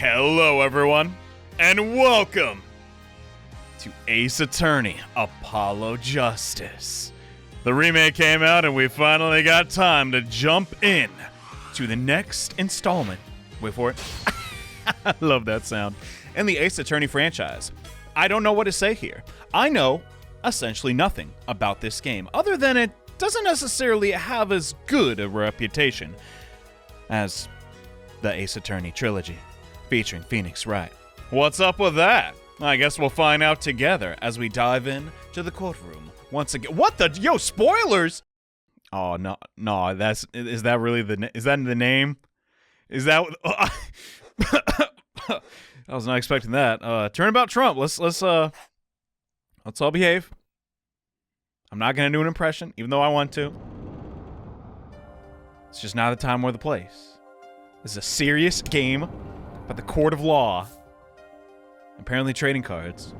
Hello, everyone, and welcome to Ace Attorney, Apollo Justice. The remake came out, and we finally got time to jump in to the next installment. Wait for it. I love that sound. In the Ace Attorney franchise. I don't know what to say here. I know essentially nothing about this game, other than it doesn't necessarily have as good a reputation as the Ace Attorney trilogy, featuring Phoenix Wright. What's up with that? I guess we'll find out together as we dive in to the courtroom once again. What the? Yo, spoilers! Oh, no, is that really is that the name? Is that, I was not expecting that. Turnabout Trump, let's all behave. I'm not gonna do an impression, even though I want to. It's just not the time or the place. This is a serious game about the court of law. Apparently trading cards.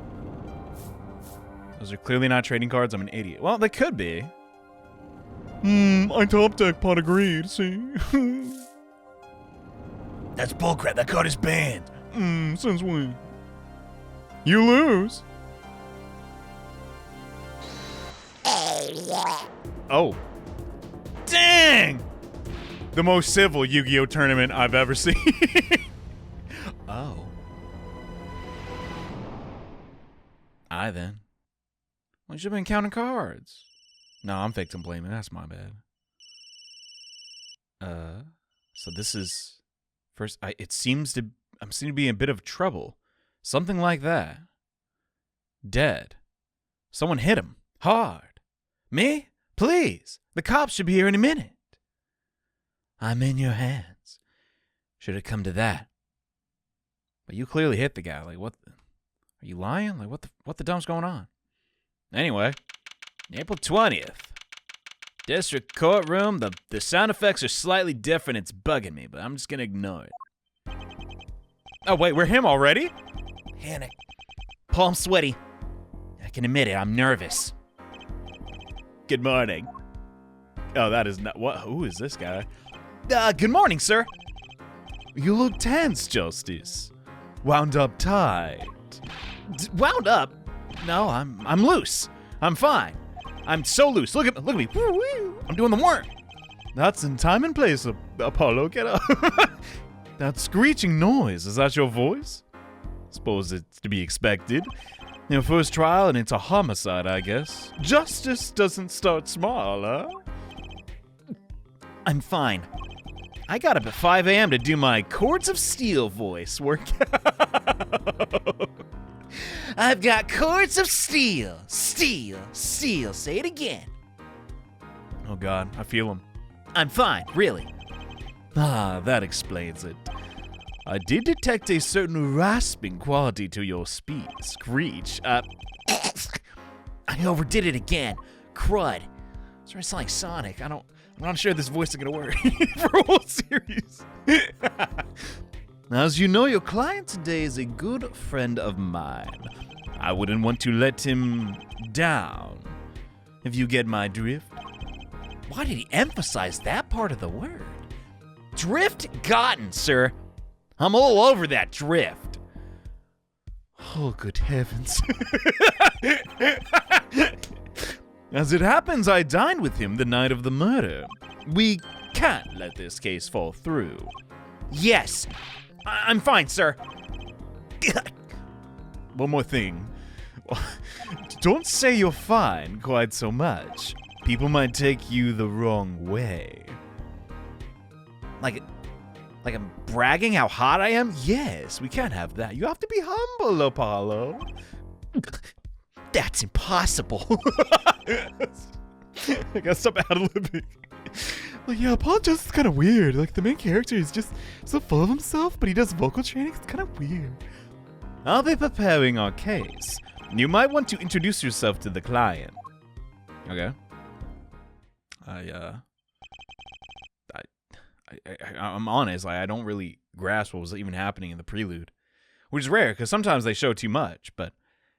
Those are clearly not trading cards. I'm an idiot. Well, they could be. I top deck pot agreed, see? That's bullcrap. That card is banned. Since when? You lose. Oh. Dang! The most civil Yu-Gi-Oh! Tournament I've ever seen. Oh. Then. Well, you should have been counting cards. No, I'm victim blaming. That's my bad. So this is... First, I'm seem to be in a bit of trouble. Something like that. Dead. Someone hit him. Hard. Me? Please. The cops should be here in a minute. I'm in your hands. Should have come to that. But you clearly hit the guy. Like, what? Are you lying? Like, what the dumb's going on? Anyway, April 20th. District Courtroom. The sound effects are slightly different. It's bugging me, but I'm just gonna ignore it. Oh, wait, we're him already? Panic. Palm sweaty. I can admit it, I'm nervous. Good morning. Oh, that is not... What? Who is this guy? Good morning, sir. You look tense, Justice. Wound up tight. Wound up? No, I'm loose. I'm fine. I'm so loose. Look at me. I'm doing the work. That's in time and place, Apollo. Get up. That screeching noise, is that your voice? Suppose it's to be expected. Your first trial and it's a homicide, I guess. Justice doesn't start small, huh? I'm fine. I got up at 5 a.m. to do my Cords of Steel voice workout. I've got cords of steel. Steel. Say it again. Oh, God. I feel him. I'm fine, really. Ah, that explains it. I did detect a certain rasping quality to your screech. I overdid it again. Crud. It's really sound like Sonic. I'm not sure this voice is gonna work for a whole series. As you know, your client today is a good friend of mine. I wouldn't want to let him down, if you get my drift. Why did he emphasize that part of the word? Drift gotten, sir. I'm all over that drift. Oh, good heavens. As it happens, I dined with him the night of the murder. We can't let this case fall through. Yes, I'm fine, sir. One more thing. Don't say you're fine quite so much. People might take you the wrong way. Like I'm bragging how hot I am? Yes, we can't have that. You have to be humble, Apollo. That's impossible. I gotta stop ad-libbing. Like, yeah, Apollo just is kind of weird. Like, the main character is just so full of himself, but he does vocal training. It's kind of weird. I'll be preparing our case. You might want to introduce yourself to the client. Okay. I'm honest. Like, I don't really grasp what was even happening in the prelude, which is rare because sometimes they show too much. But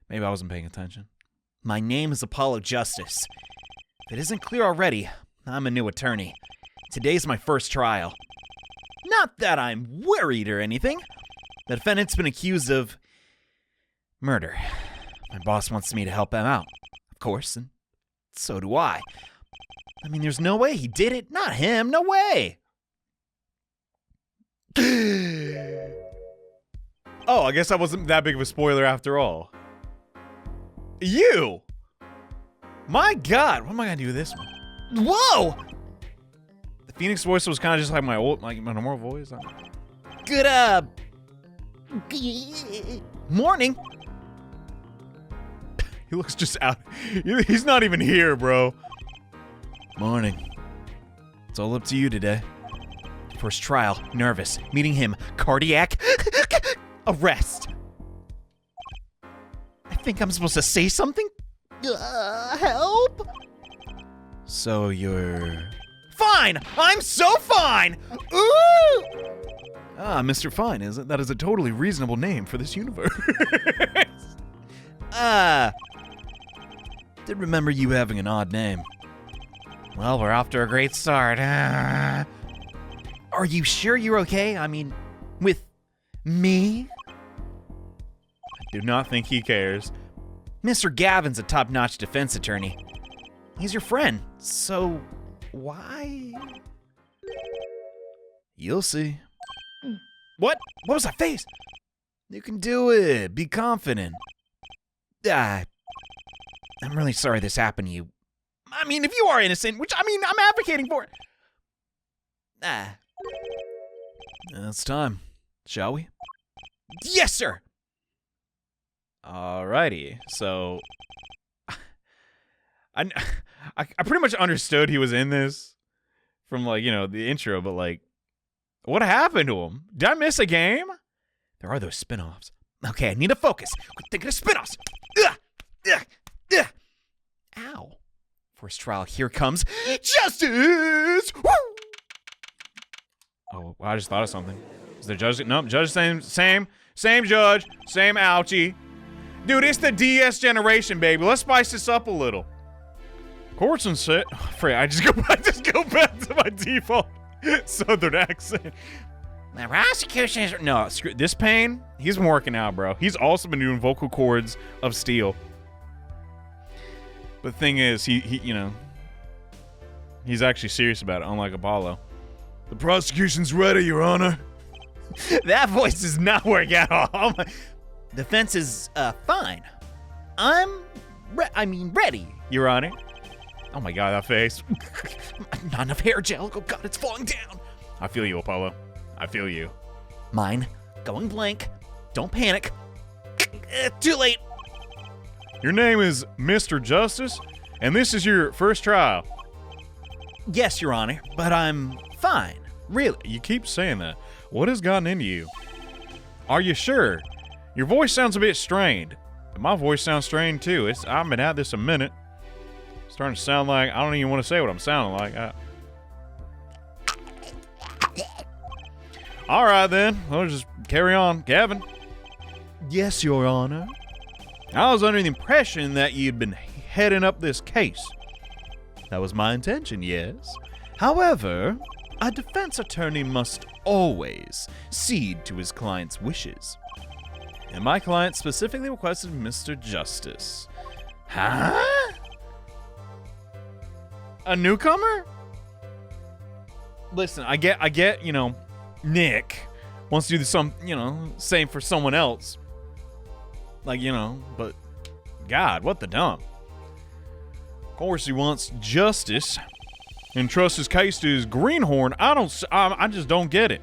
maybe I wasn't paying attention. My name is Apollo Justice. If it isn't clear already, I'm a new attorney. Today's my first trial. Not that I'm worried or anything. The defendant's been accused of murder. My boss wants me to help him out, of course, and so do I. I mean, there's no way he did it. Not him. No way. Oh, I guess that wasn't that big of a spoiler after all. You! My God, what am I gonna do with this one? Whoa! The Phoenix voice was kind of just like my normal voice. Good, morning. He looks just out. He's not even here, bro. Morning. It's all up to you today. First trial, nervous. Meeting him, cardiac arrest. I think I'm supposed to say something? Help? So you're... Fine! I'm so fine! Ooh! Ah, Mr. Fine, isn't that is a totally reasonable name for this universe. Did remember you having an odd name. Well, we're off to a great start. Are you sure you're okay? I mean, with me? I do not think he cares. Mr. Gavin's a top-notch defense attorney. He's your friend, so why? You'll see. What? What was that face? You can do it. Be confident. I'm really sorry this happened to you. I mean, if you are innocent, which, I mean, I'm advocating for it. It's time, shall we? Yes, sir! Alrighty, so... I pretty much understood he was in this from, like, you know, the intro, but, like, what happened to him? Did I miss a game? There are those spin-offs. Okay, I need to focus. Quit thinking of spin-offs. Ow. First trial, here comes justice! Woo! Oh, I just thought of something. Is there judge? Nope, judge same judge, same ouchie. Dude, it's the DS generation, baby. Let's spice this up a little. Courts and sit. Oh, I just go back to my default Southern accent. The prosecution is no. Screw this pain. He's been working out, bro. He's also been doing vocal cords of steel. But the thing is, he you know, he's actually serious about it, unlike Apollo. The prosecution's ready, Your Honor. That voice does not work at all. Defense is fine. I'm ready, Your Honor. Oh my God, that face. Not enough hair gel. Oh God, it's falling down. I feel you, Apollo. I feel you. Mine, going blank. Don't panic. Too late. Your name is Mr. Justice, and this is your first trial. Yes, Your Honor, but I'm fine. Really? You keep saying that. What has gotten into you? Are you sure? Your voice sounds a bit strained. My voice sounds strained too. I've been at this a minute. It's starting to sound like I don't even want to say what I'm sounding like. All right then. We'll just carry on. Gavin. Yes, Your Honor. I was under the impression that you'd been heading up this case. That was my intention, yes. However, a defense attorney must always cede to his client's wishes. And my client specifically requested Mr. Justice. Huh? A newcomer? Listen, I get, you know, Nick wants to do some, you know, same for someone else. Like, you know, but God, what the dump? Of course he wants justice and trusts his case to his greenhorn. I just don't get it.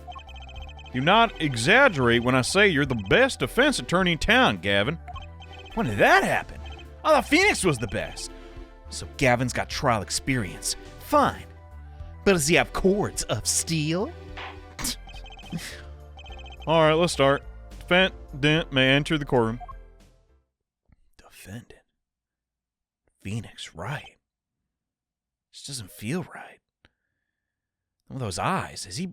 Do not exaggerate when I say you're the best defense attorney in town, Gavin. When did that happen? I thought Phoenix was the best. So Gavin's got trial experience. Fine. But does he have cords of steel? All right, let's start. Defendant may enter the courtroom. Defendant? Phoenix Wright? This doesn't feel right. Some of those eyes, is he...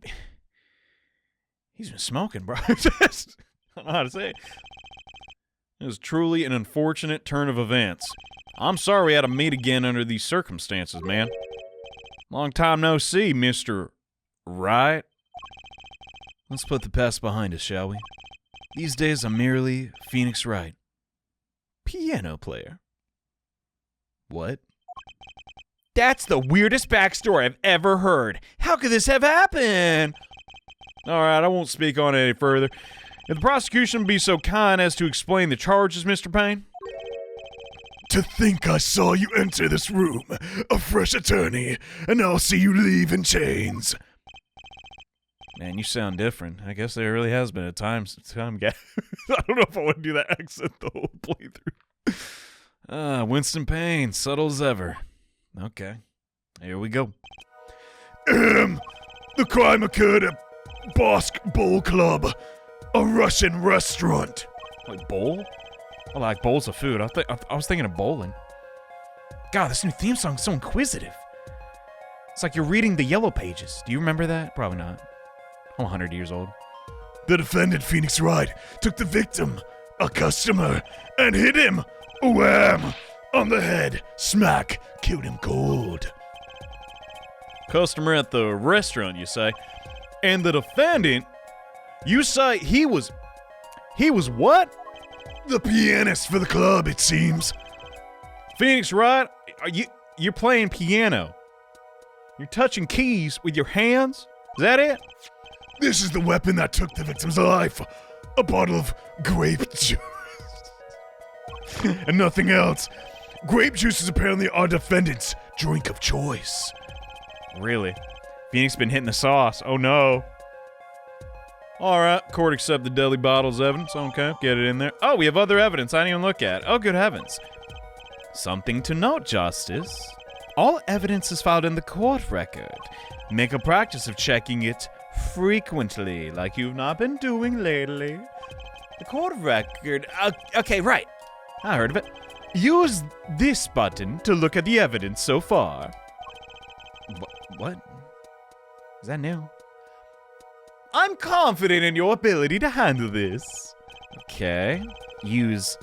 He's been smoking, bro. I don't know how to say it. It was truly an unfortunate turn of events. I'm sorry we had to meet again under these circumstances, man. Long time no see, Mr. Wright. Let's put the past behind us, shall we? These days I'm merely Phoenix Wright, piano player. What? That's the weirdest backstory I've ever heard. How could this have happened? All right, I won't speak on it any further. If the prosecution be so kind as to explain the charges, Mr. Payne. To think I saw you enter this room, a fresh attorney, and I'll see you leave in chains. Man, you sound different. I guess there really has been a time gap. I don't know if I want to do that accent the whole playthrough. Winston Payne, subtle as ever. Okay, here we go. The crime occurred at Bosk Bowl Club, a Russian restaurant. Like bowl? I like bowls of food. I was thinking of bowling. God, this new theme song's so inquisitive. It's like you're reading the Yellow Pages. Do you remember that? Probably not. I'm 100 years old. The defendant, Phoenix Wright, took the victim, a customer, and hit him. Wham! On the head. Smack. Killed him cold. Customer at the restaurant, you say? And the defendant, you say he was what? The pianist for the club, it seems. Phoenix Wright, you're playing piano. You're touching keys with your hands? Is that it? This is the weapon that took the victim's life. A bottle of grape juice. And nothing else. Grape juice is apparently our defendant's drink of choice. Really? Phoenix been hitting the sauce. Oh no. Alright, court accept the deadly bottle's evidence. Okay, get it in there. Oh, we have other evidence I didn't even look at. Oh, good heavens. Something to note, Justice. All evidence is filed in the court record. Make a practice of checking it frequently, like you've not been doing lately. The court record... okay, right. I heard of it. Use this button to look at the evidence so far. What? Is that new? I'm confident in your ability to handle this. Okay. Use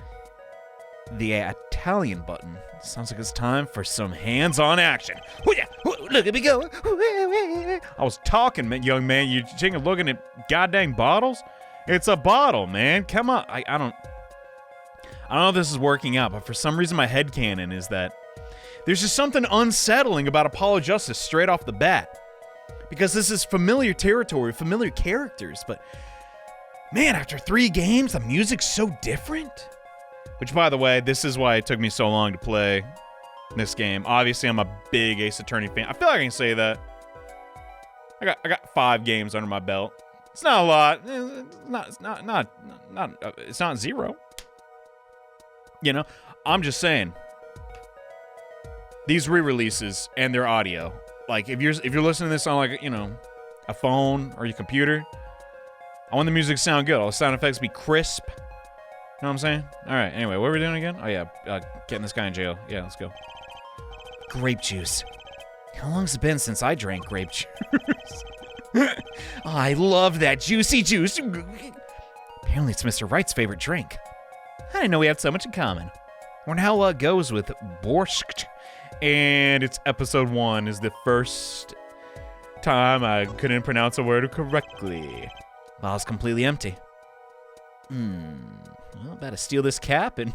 the Italian button. Sounds like it's time for some hands-on action. Look at me go. I was talking, young man. You're taking a look at goddamn bottles? It's a bottle, man. Come on. I don't know if this is working out, but for some reason my headcanon is that there's just something unsettling about Apollo Justice straight off the bat. Because this is familiar territory, familiar characters, but man, after 3 games, the music's so different. Which, by the way, this is why it took me so long to play this game. Obviously, I'm a big Ace Attorney fan. I feel like I can say that. I got 5 games under my belt. It's not a lot. It's not 0. You know, I'm just saying. These re-releases and their audio, like if you're listening to this on like, you know, a phone or your computer, I want the music to sound good. All the sound effects be crisp. You know what I'm saying? All right. Anyway, what are we doing again? Oh yeah, getting this guy in jail. Yeah, let's go. Grape juice. How long's it been since I drank grape juice? Oh, I love that juicy juice. Apparently, it's Mr. Wright's favorite drink. I didn't know we had so much in common. Wonder how it goes with borscht. And it's episode 1 is the first time I couldn't pronounce a word correctly. Well, it's completely empty. Well, better steal this cap and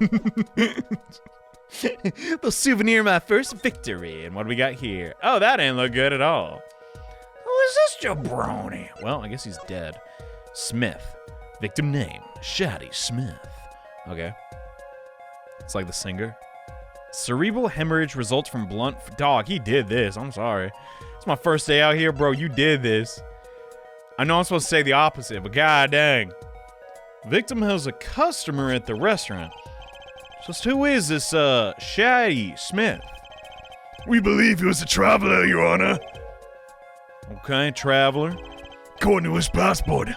they'll souvenir my first victory. And what do we got here? Oh, that ain't look good at all. Who is this jabroni? Well, I guess he's dead. Smith. Victim name, Shaddy Smith. Okay. It's like the singer. Cerebral hemorrhage results from blunt... Dog, he did this. I'm sorry. It's my first day out here, bro. You did this. I know I'm supposed to say the opposite, but god dang. Victim has a customer at the restaurant. Just who is this, Shaddy Smith? We believe he was a traveler, Your Honor. Okay, traveler. According to his passport,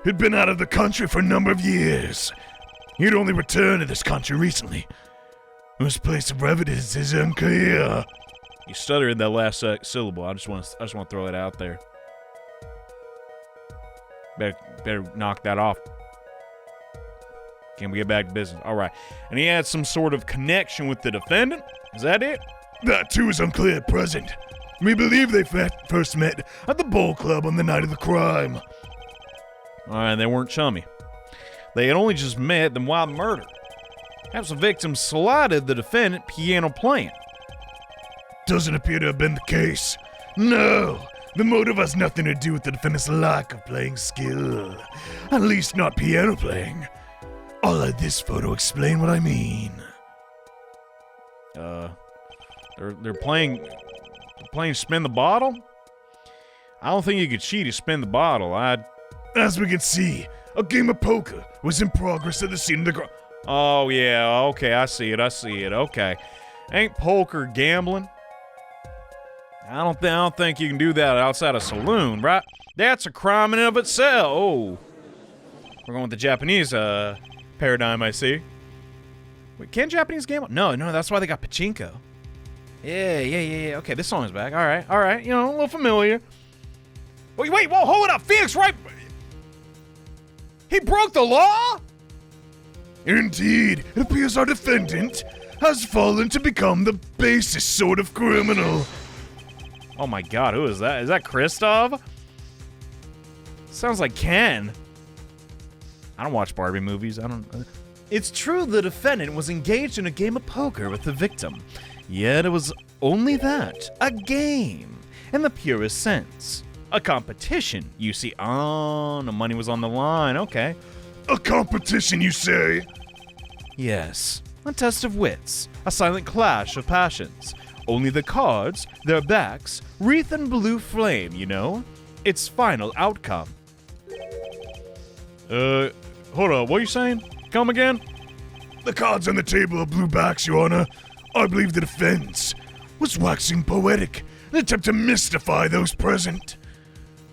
he'd been out of the country for a number of years. He'd only returned to this country recently. His place of residence is unclear. You stuttered that last syllable. I just want to throw it out there. Better knock that off. Can we get back to business? All right. And he had some sort of connection with the defendant? Is that it? That too is unclear at present. We believe they first met at the bowl club on the night of the crime. All right, they weren't chummy. They had only just met, then why murder? Perhaps the victim slotted the defendant piano playing. Doesn't appear to have been the case. No, the motive has nothing to do with the defendant's lack of playing skill. At least not piano playing. I'll let this photo explain what I mean. They're playing spin the bottle? I don't think you could cheat to spin the bottle. As we can see, a game of poker was in progress at the scene of the crime. Oh, yeah, okay, I see it, okay. Ain't poker gambling? I don't think you can do that outside a saloon, right? That's a crime in and of itself. Oh. We're going with the Japanese, paradigm, I see. Wait, can Japanese gamble? No, that's why they got pachinko. Yeah. Okay, this song is back. All right, you know, a little familiar. Wait, whoa, hold it up. Phoenix Wright. He broke the law? Indeed, it appears our defendant has fallen to become the basest sort of criminal. Oh my god, who is that? Is that Kristoff? Sounds like Ken. I don't watch Barbie movies. It's true the defendant was engaged in a game of poker with the victim. Yet it was only that, a game, in the purest sense. A competition, you see. Oh, the money was on the line, okay. A competition, you say? Yes, a test of wits, a silent clash of passions. Only the cards, their backs, wreath in blue flame, you know? Its final outcome. Hold on, what are you saying? Come again? The cards on the table are blue backs, Your Honor. I believe the defense was waxing poetic in an attempt to mystify those present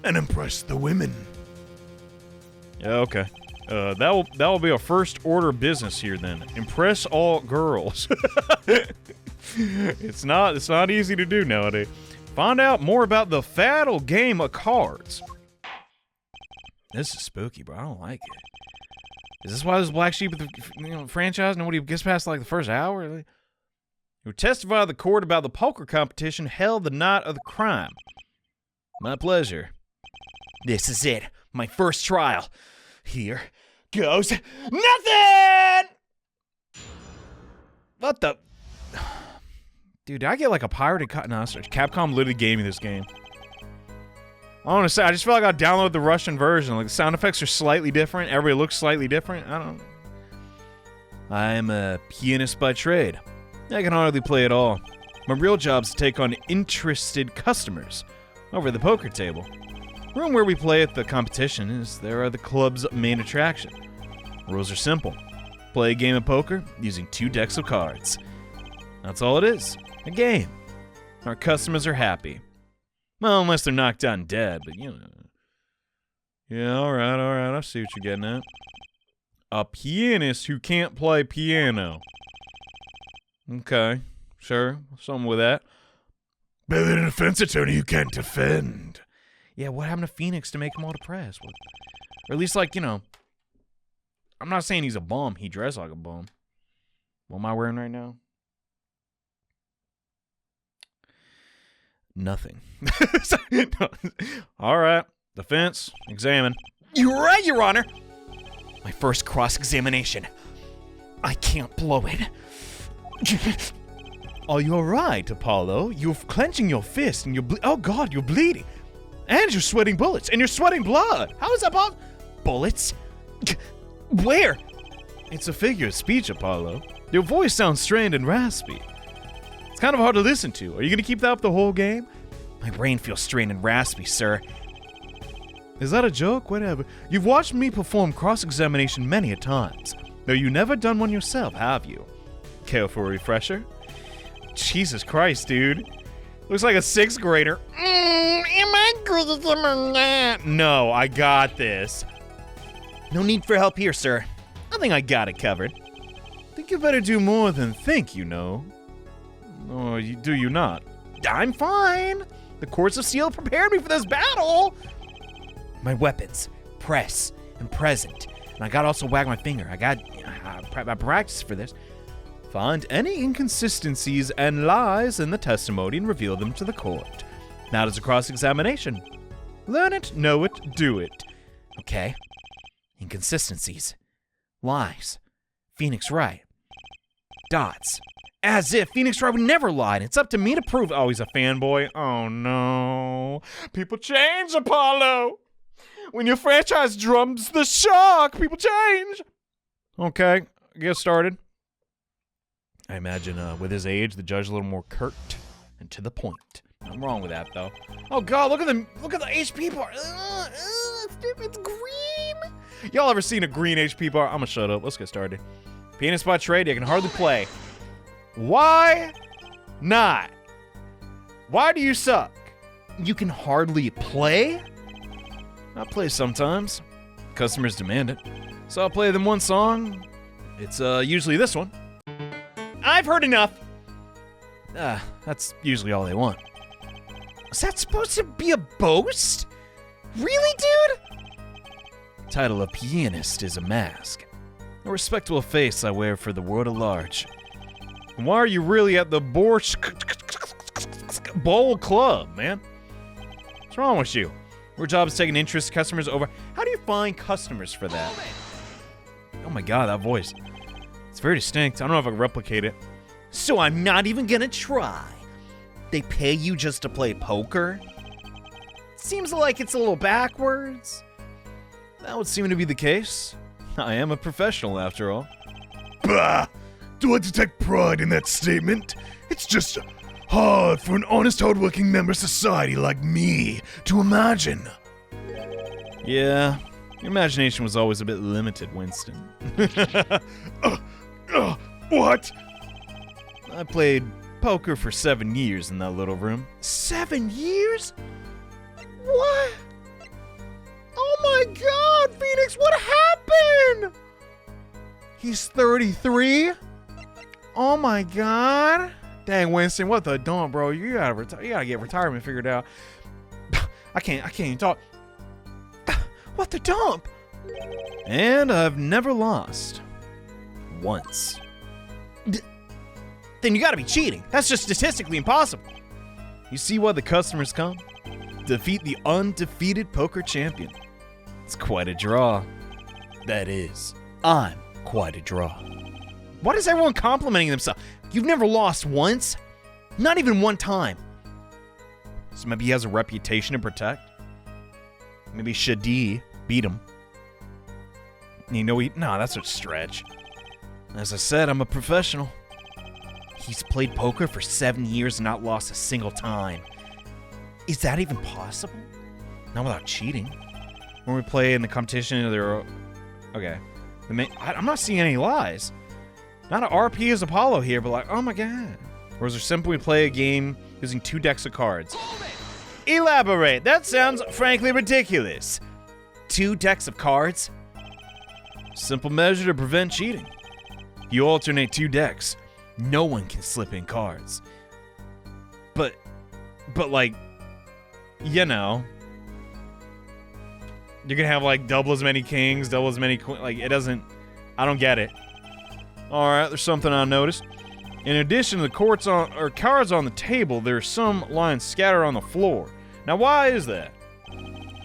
and impress the women. Yeah, okay. That will be our first order of business here then. Impress all girls. It's not easy to do nowadays. Find out more about the fatal game of cards. This is spooky, bro. I don't like it. Is this why this black sheep of the franchise nobody gets past like the first hour? Who testified to the court about the poker competition held the night of the crime. My pleasure. This is it. My first trial. Here goes nothing! What the? Dude, did I get like a pirated cut? No, Capcom literally gave me this game. I want to say, I just feel like I downloaded the Russian version. Like, the sound effects are slightly different. Everybody looks slightly different. I don't know. I am a pianist by trade. I can hardly play at all. My real job is to take on interested customers over the poker table. The room where we play at the competition is there are the club's main attraction. Rules are simple. Play a game of poker using 2 decks of cards. That's all it is. A game. Our customers are happy. Well, unless they're knocked out and dead, but you know. Yeah, alright, I see what you're getting at. A pianist who can't play piano. Okay, sure, something with that. Better than a defense attorney who can't defend. Yeah, what happened to Phoenix to make him all depressed? Or at least, like, you know, I'm not saying he's a bum. He dressed like a bum. What am I wearing right now? Nothing. All right. Defense. Examine. You're right, Your Honor. My first cross-examination. I can't blow it. Are you all right, Apollo? You're clenching your fist and you're oh God, you're bleeding. And you're sweating bullets and you're sweating blood. How is that possible? Bullets? Where? It's a figure of speech, Apollo. Your voice sounds strained and raspy. It's kind of hard to listen to. Are you going to keep that up the whole game? My brain feels strained and raspy, sir. Is that a joke? Whatever. You've watched me perform cross-examination many a times. Though you never done one yourself, have you? Care for a refresher? Jesus Christ, dude. Looks like a 6th grader. Am I good at them or not? No, I got this. No need for help here, sir. I think I got it covered. Think you better do more than think, you know. Or do you not? I'm fine. The courts of steel prepared me for this battle. My weapons, press, and present. And I gotta also wag my finger. I practiced for this. Find any inconsistencies and lies in the testimony and reveal them to the court. That is a cross-examination. Learn it, know it, do it. Okay. Inconsistencies. Lies. Phoenix Wright. Dots. As if Phoenix Wright would never lie, and it's up to me to prove. Oh, he's a fanboy. Oh, no. People change, Apollo. When your franchise drums the shark, people change. Okay, get started. I imagine with his age, the judge a little more curt and to the point. I'm wrong with that, though. Oh, God, look at the HP bar. It's green. Y'all ever seen a green HP bar? I'm gonna shut up. Let's get started. Pianist by trade, you can hardly play. Why not? Why do you suck? You can hardly play? I play sometimes. Customers demand it. So I'll play them one song. It's usually this one. I've heard enough. That's usually all they want. Is that supposed to be a boast? Really, dude? Title of pianist is a mask. A respectable face I wear for the world at large. And why are you really at the Borscht Bowl Club, man? What's wrong with you? Your job is taking interest customers over. How do you find customers for that? Oh my God, that voice. It's very distinct. I don't know if I can replicate it. So I'm not even gonna try. They pay you just to play poker? Seems like it's a little backwards. That would seem to be the case. I am a professional, after all. Bah! Do I detect pride in that statement? It's just hard for an honest, hardworking member of society like me to imagine. Yeah, your imagination was always a bit limited, Winston. What? I played poker for 7 years in that little room. 7 years? What? Oh my God, Phoenix, what happened? He's 33? Oh my God. Dang, Winston, what the dump, bro? You gotta get retirement figured out. I can't even talk. What the dump? And I've never lost. Once. Then you gotta be cheating. That's just statistically impossible. You see why the customers come? Defeat the undefeated poker champion. It's quite a draw. That is, I'm quite a draw. Why is everyone complimenting themselves? You've never lost once? Not even one time. So maybe he has a reputation to protect? Maybe Shadi beat him. No, that's a stretch. As I said, I'm a professional. He's played poker for 7 years and not lost a single time. Is that even possible? Not without cheating. When we play in the competition, okay. I'm not seeing any lies. Not an RP as Apollo here, but like, oh my God. Or is there simply play a game using 2 decks of cards? Elaborate. That sounds frankly ridiculous. 2 decks of cards? Simple measure to prevent cheating. If you alternate 2 decks, no one can slip in cards. But like, you know, you can have like double as many kings, double as many queens. Like, it doesn't, I don't get it. All right, there's something I noticed. In addition to the cards on the table, there's some lying scattered on the floor. Now, why is that?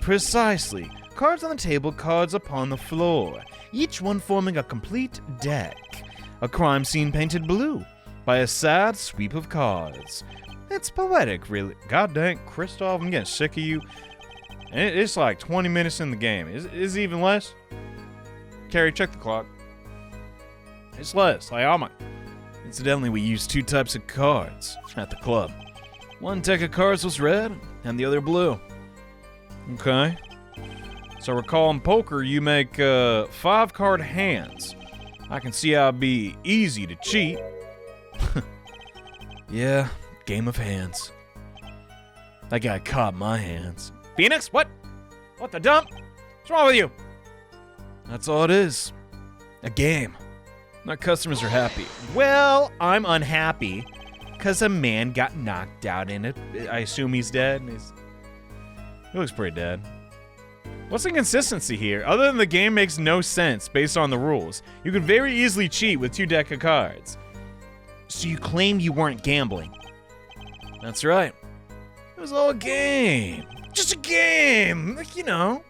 Precisely. Cards on the table, cards upon the floor. Each one forming a complete deck. A crime scene painted blue by a sad sweep of cards. It's poetic, really. God dang, Kristoff, I'm getting sick of you. And it's like 20 minutes in the game. Is it even less? Carrie, check the clock. It's less. Like, oh my. Incidentally, we use 2 types of cards at the club. One deck of cards was red, and the other blue. Okay. So recall in poker, you make 5-card hands. I can see how it'd be easy to cheat. Yeah, game of hands. That guy caught my hands. Phoenix, what? What the dump? What's wrong with you? That's all it is. A game. My customers are happy. Well, I'm unhappy because a man got knocked out in it. I assume he's dead. He looks pretty dead. What's the inconsistency here? Other than the game makes no sense based on the rules. You could very easily cheat with 2 decks of cards. So you claim you weren't gambling? That's right. It was all a game. Just a game. Like, you know.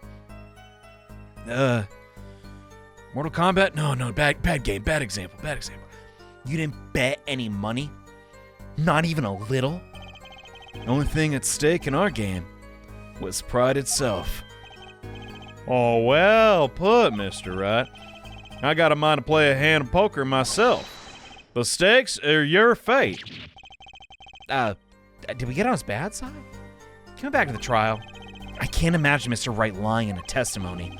Mortal Kombat? No, bad game, bad example. You didn't bet any money? Not even a little? The only thing at stake in our game was pride itself. Oh, well put, Mr. Wright. I got a mind to play a hand of poker myself. The stakes are your fate. Did we get on his bad side? Coming back to the trial. I can't imagine Mr. Wright lying in a testimony.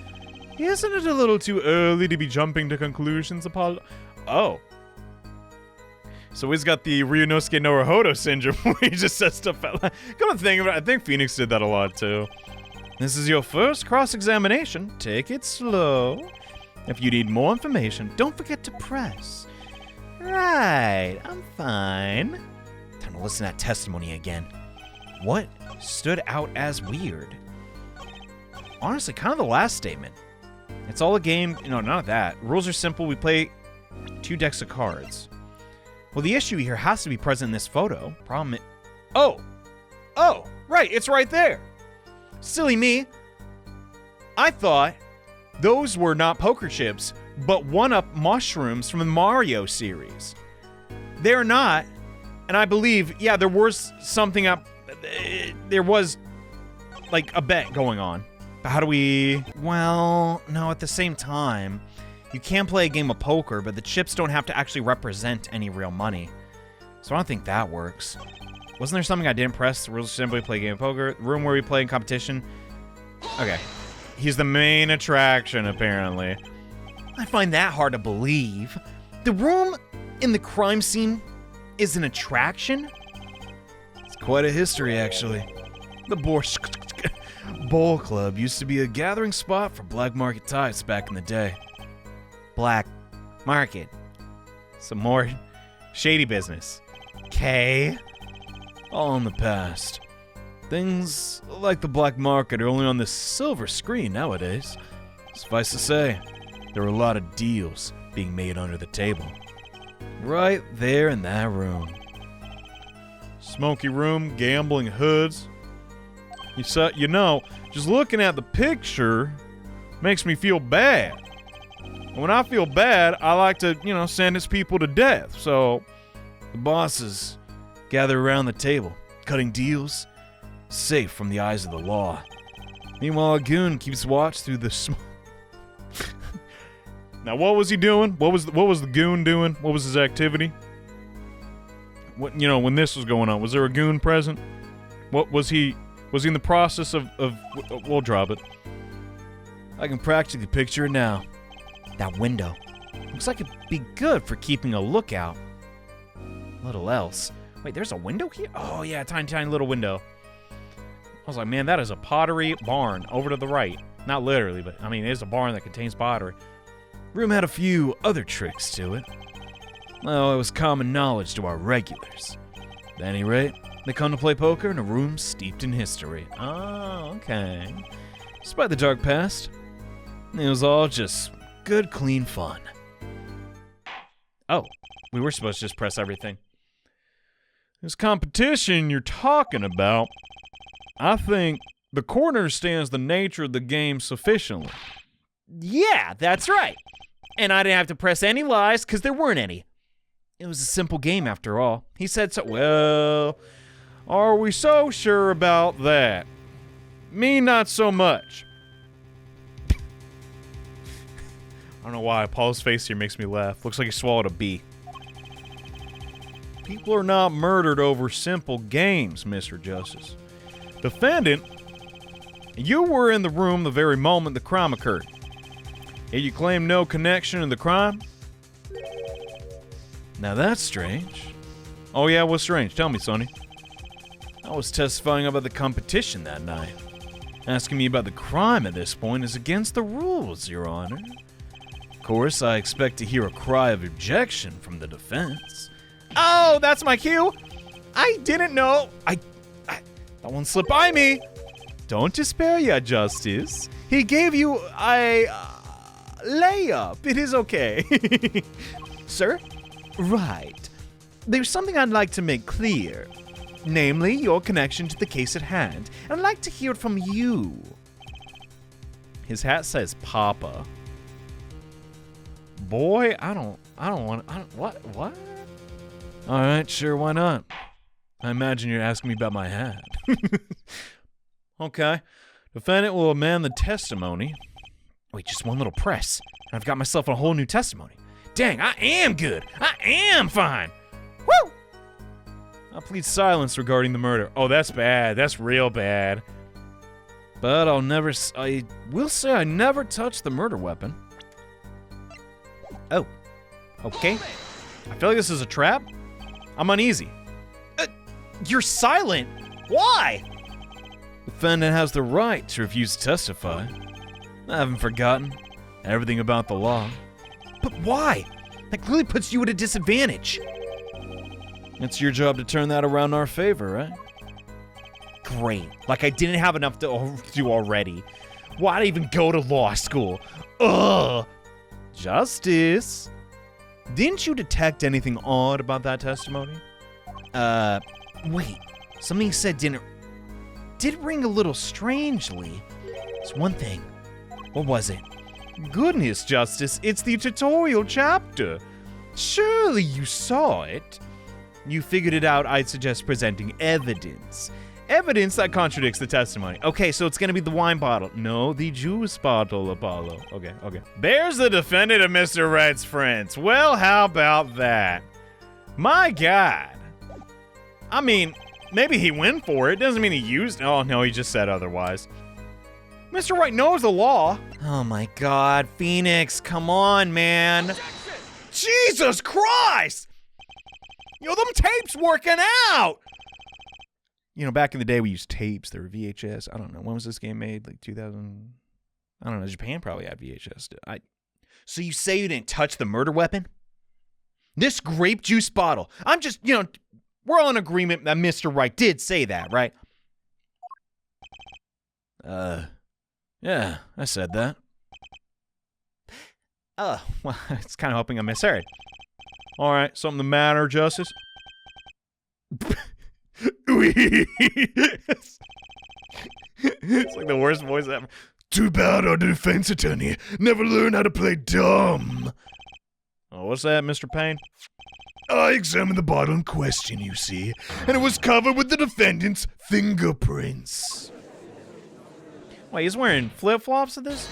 Isn't it a little too early to be jumping to conclusions, Apollo? Oh. So he's got the Ryunosuke Naruhodo syndrome where he just says stuff out loud. Come to think of it, I think Phoenix did that a lot too. This is your first cross-examination. Take it slow. If you need more information, don't forget to press. Right, I'm fine. Time to listen to that testimony again. What stood out as weird? Honestly, kind of the last statement. It's all a game. No, not that. Rules are simple. We play 2 decks of cards. Well, the issue here has to be present in this photo. Problem is... Oh, right. It's right there. Silly me. I thought those were not poker chips, but 1-up mushrooms from the Mario series. They're not. And I believe, yeah, there was something up. There was, like, a bet going on. But how do we... Well, no, at the same time, you can play a game of poker, but the chips don't have to actually represent any real money. So I don't think that works. Wasn't there something I didn't press? The rules simply play a game of poker. Room where we play in competition. Okay. He's the main attraction, apparently. I find that hard to believe. The room in the crime scene is an attraction? It's quite a history, actually. The Bowl Club used to be a gathering spot for black market types back in the day. Black market. Some more shady business. Okay. All in the past. Things like the black market are only on this silver screen nowadays. Suffice to say, there were a lot of deals being made under the table. Right there in that room. Smoky room, gambling hoods. You know, just looking at the picture makes me feel bad. And when I feel bad, I like to, sentence people to death. So the bosses gather around the table, cutting deals, safe from the eyes of the law. Meanwhile, a goon keeps watch through the smoke. Now, what was he doing? What was the goon doing? What was his activity? When this was going on, was there a goon present? What was he? Was he in the process of we'll drop it. I can practically picture it now. That window. Looks like it'd be good for keeping a lookout. Little else. Wait, there's a window here? Oh, yeah, tiny little window. I was like, man, that is a pottery barn over to the right. Not literally, but, it is a barn that contains pottery. Room had a few other tricks to it. Well, it was common knowledge to our regulars. At any rate, they come to play poker in a room steeped in history. Oh, okay. Despite the dark past, it was all just good, clean fun. Oh, we were supposed to just press everything. This competition you're talking about, I think the court understands the nature of the game sufficiently. Yeah, that's right. And I didn't have to press any lies because there weren't any. It was a simple game after all. He said so. Well, are we so sure about that? Me, not so much. I don't know why. Paul's face here makes me laugh. Looks like he swallowed a bee. People are not murdered over simple games, Mr. Justice. Defendant, you were in the room the very moment the crime occurred. Yet you claim no connection to the crime? Now that's strange. Oh yeah, what's strange? Tell me, Sonny. I was testifying about the competition that night. Asking me about the crime at this point is against the rules, Your Honor. Of course, I expect to hear a cry of objection from the defense. Oh, that's my cue. I didn't know. That one slipped by me. Don't despair yet, Justice. He gave you a layup. It is okay. Sir? Right. There's something I'd like to make clear. Namely, your connection to the case at hand. And I'd like to hear it from you. His hat says Papa. Boy, what? All right, sure, why not? I imagine you're asking me about my hat. Okay. Defendant will amend the testimony. Wait, just one little press, and I've got myself a whole new testimony. Dang, I am good. I am fine. Woo! I'll plead silence regarding the murder. Oh, that's bad. That's real bad. But I will say I never touched the murder weapon. Oh, okay. I feel like this is a trap. I'm uneasy. You're silent. Why? Defendant has the right to refuse to testify. I haven't forgotten everything about the law. But why? That clearly puts you at a disadvantage. It's your job to turn that around in our favor, right? Great. Like I didn't have enough to do already. Why'd I even go to law school? Ugh. Justice. Didn't you detect anything odd about that testimony? Wait. Something you said did ring a little strangely. It's one thing. What was it? Goodness, Justice, it's the tutorial chapter. Surely you saw it. You figured it out. I'd suggest presenting evidence. Evidence that contradicts the testimony. Okay, so it's gonna be the wine bottle. No, the juice bottle, Apollo. Okay. There's the defendant of Mr. Wright's friends. Well, how about that? My God. I mean, maybe he went for it. Doesn't mean he used. Oh, no, he just said otherwise. Mr. Wright knows the law. Oh my God, Phoenix, come on, man. Jesus Christ! Yo, them tapes working out! You know, back in the day, we used tapes. They were VHS. I don't know. When was this game made? Like 2000? I don't know. Japan probably had VHS. So you say you didn't touch the murder weapon? This grape juice bottle. I'm just, we're all in agreement that Mr. Wright did say that, right? Yeah, I said that. Well, it's kind of hoping I misheard. All right, something the matter, Justice? It's like the worst voice ever. Too bad our defense attorney never learned how to play dumb. Oh, what's that, Mr. Payne? I examined the bottle in question, you see, and it was covered with the defendant's fingerprints. Wait, he's wearing flip-flops to this?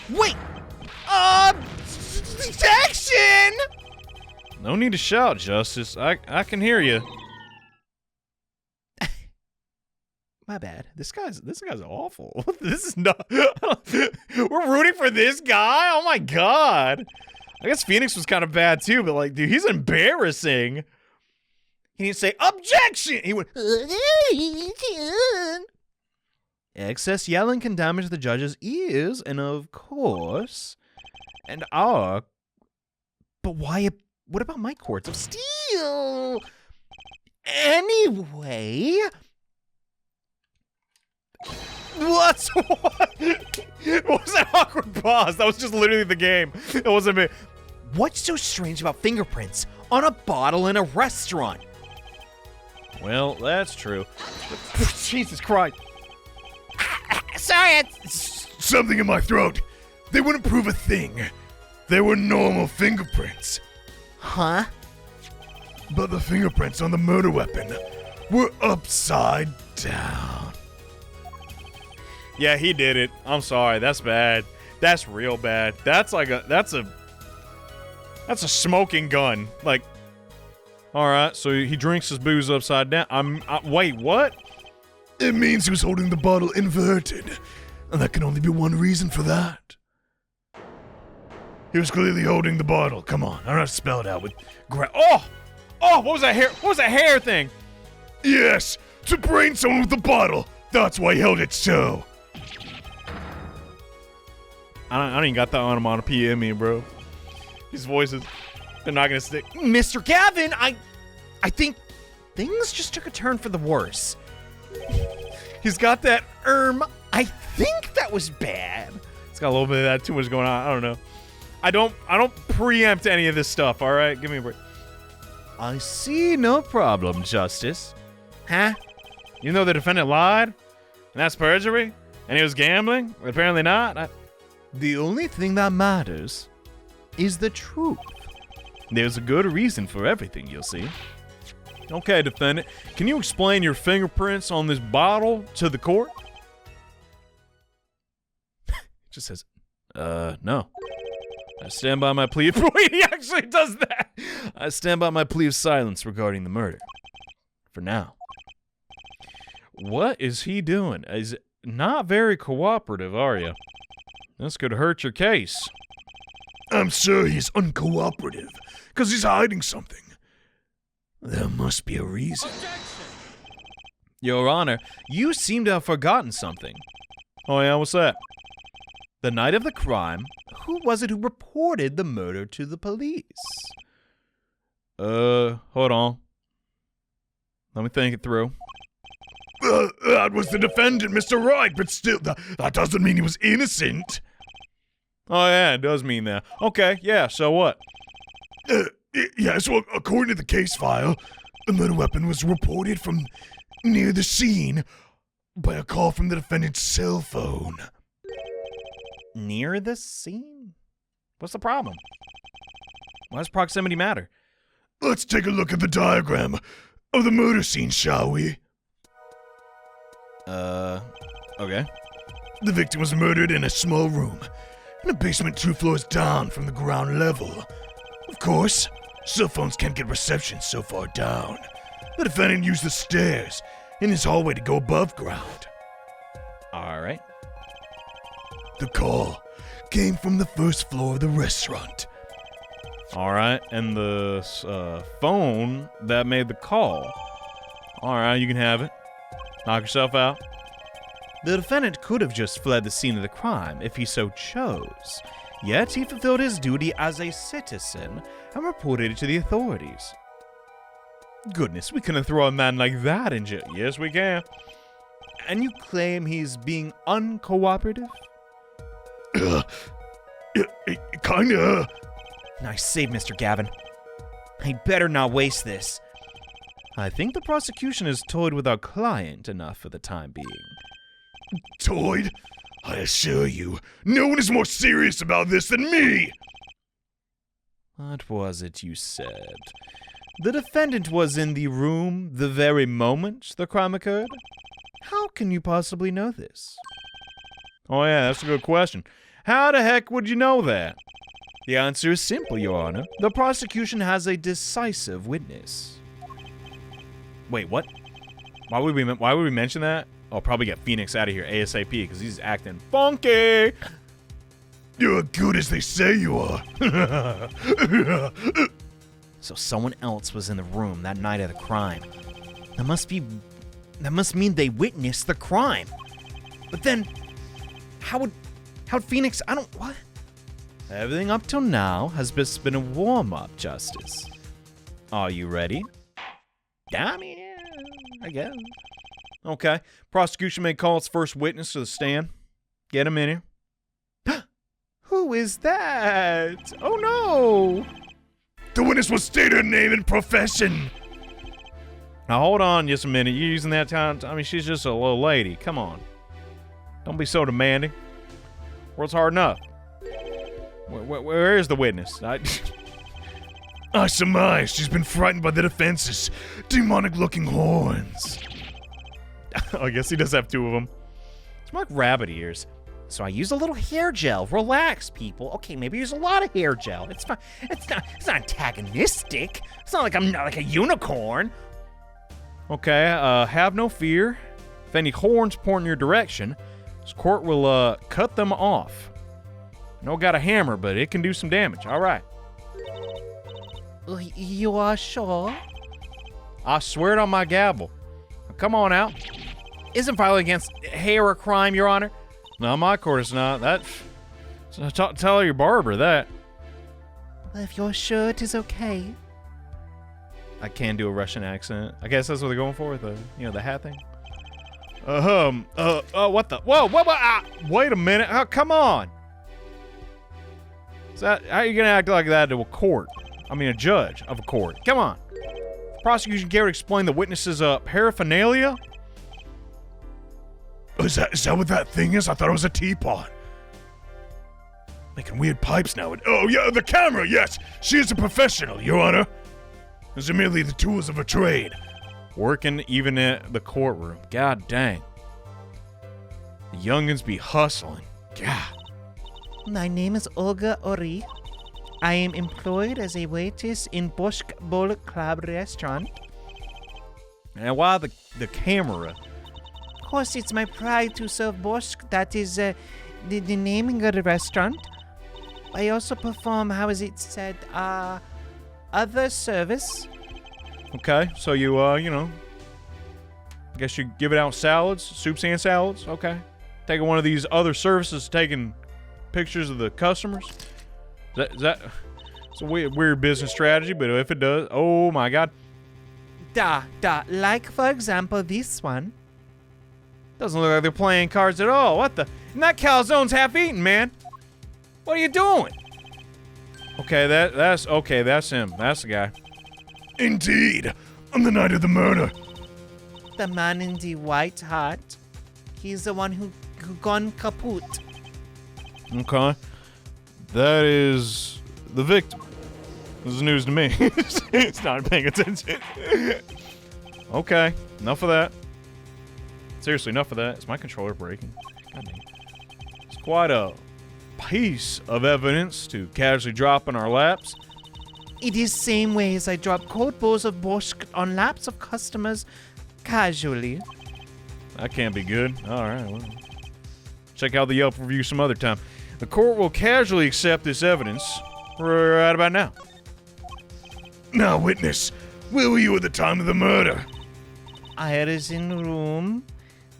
Wait! Detection! No need to shout, Justice. I can hear you. My bad. This guy's awful. This is not. We're rooting for this guy? Oh my God. I guess Phoenix was kind of bad too, but like, dude, he's embarrassing. He didn't say objection. He went. Excess yelling can damage the judge's ears, and of course, but why? What about my courts of steel? Anyway. What was that awkward pause? That was just literally the game. It wasn't me. What's so strange about fingerprints on a bottle in a restaurant? Well, that's true. Jesus Christ. Sorry, Something in my throat. They wouldn't prove a thing. They were normal fingerprints. Huh? But the fingerprints on the murder weapon were upside down. Yeah, he did it. I'm sorry. That's bad. That's real bad. That's a smoking gun. Like, all right. So he drinks his booze upside down. Wait, what? It means he was holding the bottle inverted, and that can only be one reason for that. He was clearly holding the bottle. Come on, I don't have to spell it out with. Oh, what was that hair? What was that hair thing? Yes, to brain someone with the bottle. That's why he held it so. I don't even got that onomatopoeia in me, bro. These voices, they're not gonna stick. Mr. Gavin, I think things just took a turn for the worse. He's got that I think that was bad. It's got a little bit of that too much going on. I don't know. I don't preempt any of this stuff, all right? Give me a break. I see no problem, Justice. Huh? You know the defendant lied? And that's perjury? And he was gambling? Apparently not. The only thing that matters is the truth. There's a good reason for everything, you'll see. Okay, defendant, can you explain your fingerprints on this bottle to the court? Just says, no. I stand by my plea of... Wait, he actually does that! I stand by my plea of silence regarding the murder. For now. What is he doing? Is not very cooperative, are you? This could hurt your case. I'm sure he's uncooperative, because he's hiding something. There must be a reason. Your Honor, you seem to have forgotten something. Oh yeah, what's that? The night of the crime, who was it who reported the murder to the police? Hold on. Let me think it through. That was the defendant, Mr. Wright, but still, that doesn't mean he was innocent. Oh yeah, it does mean that. Okay, yeah, so what? Yes, well, according to the case file, the murder weapon was reported from near the scene by a call from the defendant's cell phone. Near the scene? What's the problem? Why does proximity matter? Let's take a look at the diagram of the murder scene, shall we? Okay. The victim was murdered in a small room, in a basement 2 floors down from the ground level. Of course, cell phones can't get reception so far down. The defendant used the stairs in his hallway to go above ground. Alright. The call came from the first floor of the restaurant. Alright, and the phone that made the call. Alright, you can have it. Knock yourself out. The defendant could have just fled the scene of the crime if he so chose. Yet he fulfilled his duty as a citizen and reported it to the authorities. Goodness, we couldn't throw a man like that in jail. Yes, we can. And you claim he's being uncooperative? Kinda. Nice save, Mr. Gavin. I better not waste this. I think the prosecution has toyed with our client enough for the time being. Toyed? I assure you, no one is more serious about this than me! What was it you said? The defendant was in the room the very moment the crime occurred? How can you possibly know this? Oh yeah, that's a good question. How the heck would you know that? The answer is simple, Your Honor. The prosecution has a decisive witness. Wait, what? Why would we mention that? I'll probably get Phoenix out of here ASAP because he's acting funky. You're as good as they say you are. So someone else was in the room that night of the crime. That must mean they witnessed the crime. But then, how'd Phoenix, what? Everything up till now has just been a warm-up, Justice. Are you ready? I mean, I guess. Okay. Prosecution may call its first witness to the stand. Get him in here. Who is that? Oh no! The witness will state her name and profession. Now hold on just a minute. You're using that time. I mean, she's just a little lady. Come on. Don't be so demanding. World's hard enough. Where is the witness? I surmise she's been frightened by the defense's demonic-looking horns. I guess he does have 2 of them. It's more like rabbit ears. So I use a little hair gel. Relax, people. Okay, maybe use a lot of hair gel. It's fine. It's not antagonistic. It's not like I'm not like a unicorn. Okay, have no fear. If any horns point in your direction, this court will cut them off. I know I got a hammer, but it can do some damage. All right. You are sure? I swear it on my gavel. Now, come on out. Isn't filing against hair a crime, Your Honor? No, my court is not. Tell your barber that. Well, if you're sure it is okay. I can do a Russian accent. I guess that's what they're going for with the hat thing. What the? Whoa, wait a minute. Oh, come on. How are you gonna act like that to a court? I mean, a judge of a court. Come on. Prosecution care to explain the witness's paraphernalia? Is that what that thing is? I thought it was a teapot. Making weird pipes now. Oh, yeah, the camera, yes. She is a professional, Your Honor. Those are merely the tools of her trade. Working even at the courtroom. God dang. The youngins be hustling. God. My name is Olga Orly. I am employed as a waitress in Boschk Bowl Club restaurant. And why the camera? Of course, it's my pride to serve Boschk. That is the naming of the restaurant. I also perform, how is it said, other service. Okay, so you, I guess you give it out salads, soups and salads. Okay. Taking one of these other services, taking pictures of the customers. Is that it's a weird business strategy, but if it does, oh my God. Like, for example, this one. Doesn't look like they're playing cards at all. What the? And that calzone's half eaten, man. What are you doing? Okay, that's him. That's the guy. Indeed. On the night of the murder. The man in the white hat. He's the one who gone kaput. Okay. That is the victim. This is news to me. It's not paying attention. Okay, enough of that. Seriously, enough of that. Is my controller breaking? God dang. It's quite a piece of evidence to casually drop in our laps. It is same way as I drop cold bowls of borscht on laps of customers casually. That can't be good. All right, well, check out the Yelp review some other time. The court will casually accept this evidence right about now. Now, witness, where were you at the time of the murder? I was in room,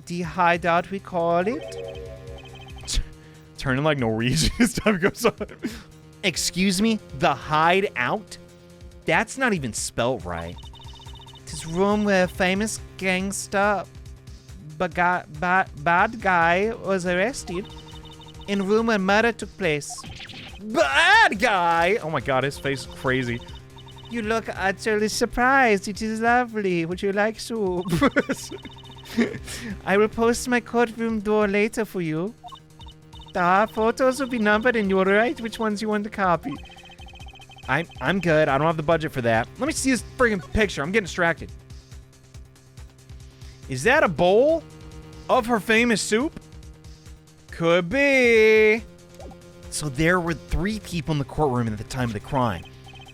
the hideout we call it. Turning like Norwegian as time goes on. Excuse me, the hideout? That's not even spelled right. This room where a famous gangster bad guy was arrested. In room where murder took place. Bad guy! Oh my God, his face is crazy. You look utterly surprised. It is lovely. Would you like soup? I will post my courtroom door later for you. The photos will be numbered and you'll write which ones you want to copy. I'm good. I don't have the budget for that. Let me see this friggin' picture. I'm getting distracted. Is that a bowl of her famous soup? Could be. So there were 3 people in the courtroom at the time of the crime.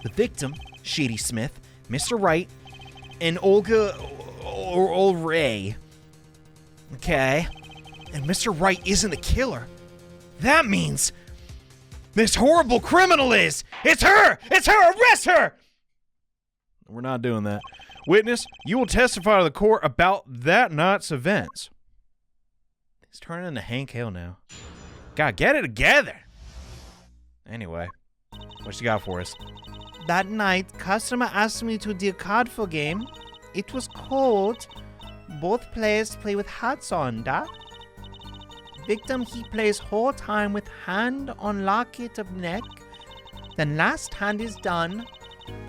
The victim, Shady Smith, Mr. Wright, and Olga or Ray. Okay. And Mr. Wright isn't the killer. That means this horrible criminal is. It's her! It's her! Arrest her! We're not doing that. Witness, you will testify to the court about that night's events. He's turning into Hank Hill now. God, get it together. Anyway, what you got for us? That night, customer asked me to do a card for game. It was cold. Both players play with hats on, da. Victim, he plays whole time with hand on locket of neck. Then last hand is done,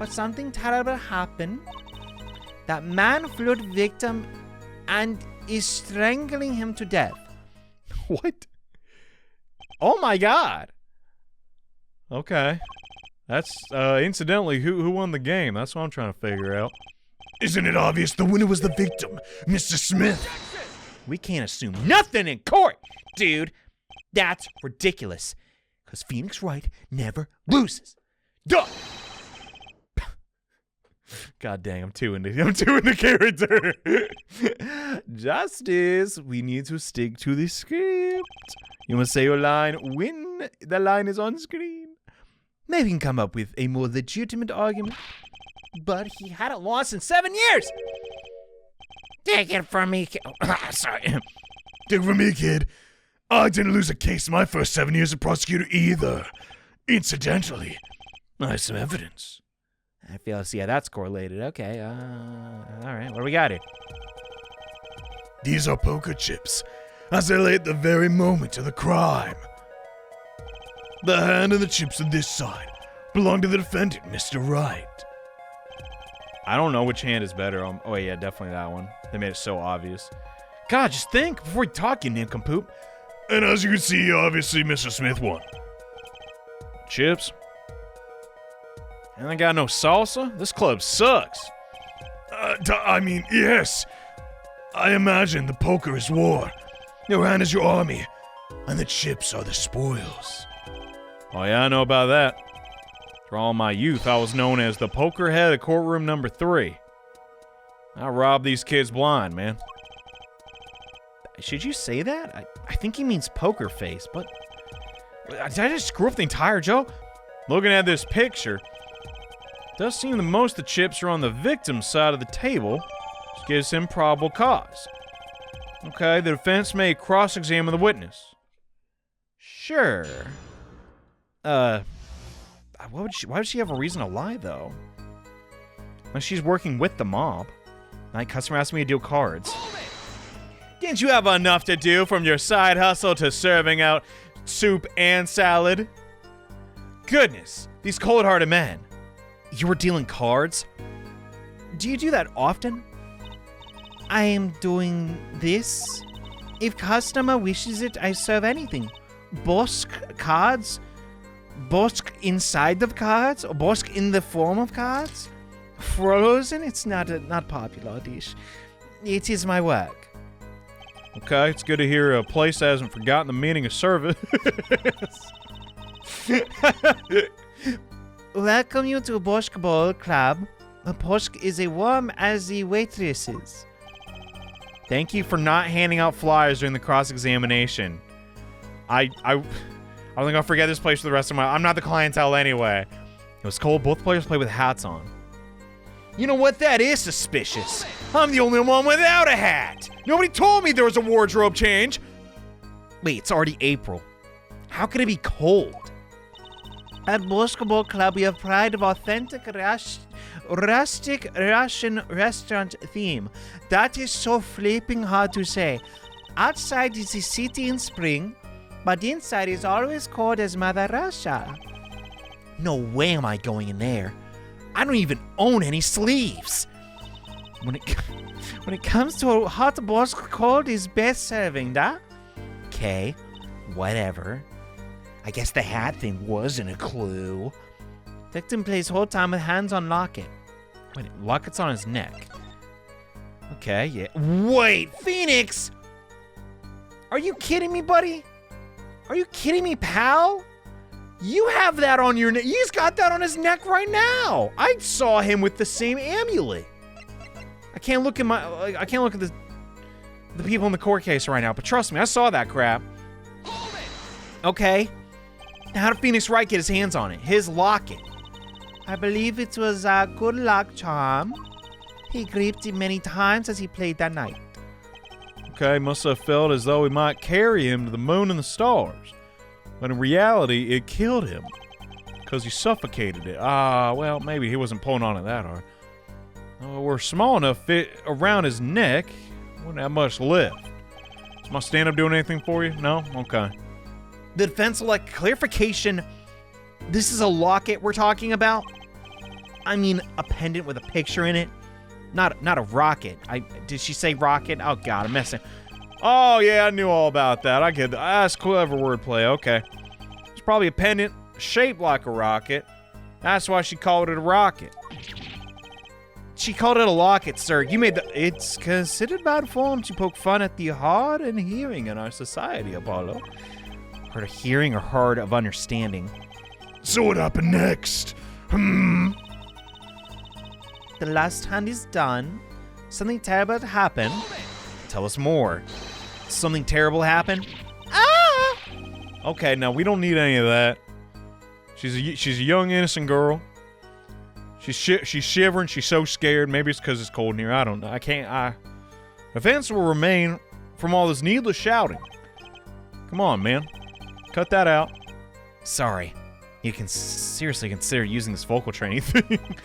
but something terrible happened. That man floored victim and is strangling him to death. What? Oh my God. Okay. That's, incidentally, who won the game? That's what I'm trying to figure out. Isn't it obvious the winner was the victim, Mr. Smith? We can't assume nothing in court, dude. That's ridiculous. Because Phoenix Wright never loses. Duh! God dang, I'm too into character. Justice, we need to stick to the script. You must say your line when the line is on screen. Maybe we can come up with a more legitimate argument. But he hadn't lost in 7 years. Take it from me, kid. Sorry. Take it from me, kid. I didn't lose a case in my first 7 years as prosecutor either. Incidentally, I have some evidence. I feel, yeah, that's correlated. Okay, all right, what do we got here? These are poker chips, as they lay at the very moment of the crime. The hand and the chips on this side belong to the defendant, Mr. Wright. I don't know which hand is better. Oh, yeah, definitely that one. They made it so obvious. God, just think before you talk, you nincompoop. And as you can see, obviously, Mr. Smith won. chips. And I got no salsa? This club sucks. I mean, yes. I imagine the poker is war. Your hand is your army, and the chips are the spoils. Oh yeah, I know about that. For all my youth, I was known as the poker head of courtroom number 3. I robbed these kids blind, man. Should you say that? I think he means poker face, but... Did I just screw up the entire joke? Looking at this picture, it does seem that most of the chips are on the victim's side of the table, which gives him probable cause. Okay, the defense may cross-examine the witness. Sure. Why would she have a reason to lie, though? Like, she's working with the mob. Night customer asked me to deal cards. Didn't you have enough to do from your side hustle to serving out soup and salad? Goodness, these cold-hearted men. You were dealing cards? Do you do that often? I am doing this. If customer wishes it, I serve anything. Bosk cards? Bosk inside of cards? Or bosk in the form of cards? Frozen? It's not popular dish. It is my work. Okay, it's good to hear a place hasn't forgotten the meaning of service. Welcome you to Bosk Bowl Club. Bosk is as warm as the waitresses. Thank you for not handing out flyers during the cross-examination. I think I'll forget this place for the rest of my... I'm not the clientele anyway. It was cold. Both players played with hats on. You know what? That is suspicious. I'm the only one without a hat. Nobody told me there was a wardrobe change. Wait, it's already April. How could it be cold? At Boskable Club, we have pride of authentic rustic Russian restaurant theme. That is so flipping hard to say. Outside is the city in spring, but inside is always cold as Mother Russia. No way am I going in there. I don't even own any sleeves. When it comes to a hot Bosk, cold is best serving, da? Okay, whatever. I guess the hat thing wasn't a clue. Victim plays whole time with hands on locket. Wait, locket's on his neck. Okay, yeah. Wait, Phoenix! Are you kidding me, buddy? Are you kidding me, pal? You have that on your neck. He's got that on his neck right now. I saw him with the same amulet. I can't look at the people in the court case right now, but trust me, I saw that crap. Okay. Now, how did Phoenix Wright get his hands on it? His locket. I believe it was a good luck charm. He gripped it many times as he played that night. Okay, must have felt as though he might carry him to the moon and the stars. But in reality, it killed him. Because he suffocated it. Well, maybe he wasn't pulling on it that hard. We're small enough fit around his neck. Wouldn't have much lift. Is my stand-up doing anything for you? No? Okay. The defense will like clarification. This is a locket we're talking about? I mean, a pendant with a picture in it. Not a rocket. Did she say rocket? Oh, God, I'm messing. Oh, yeah, I knew all about that. I get that. That's clever wordplay. Okay. It's probably a pendant shaped like a rocket. That's why she called it a rocket. She called it a locket, sir. You made the... It's considered bad form to poke fun at the hard and hearing in our society, Apollo. Hard of hearing or hard of understanding? So what happened next? The last hand is done. Something terrible happened. Tell us more. Something terrible happened? Ah! Okay, now we don't need any of that. She's a young, innocent girl. She's shivering. She's so scared. Maybe it's because it's cold in here. I don't know. Offense will remain from all this needless shouting. Come on, man. Cut that out. Sorry. You can seriously consider using this vocal training thing.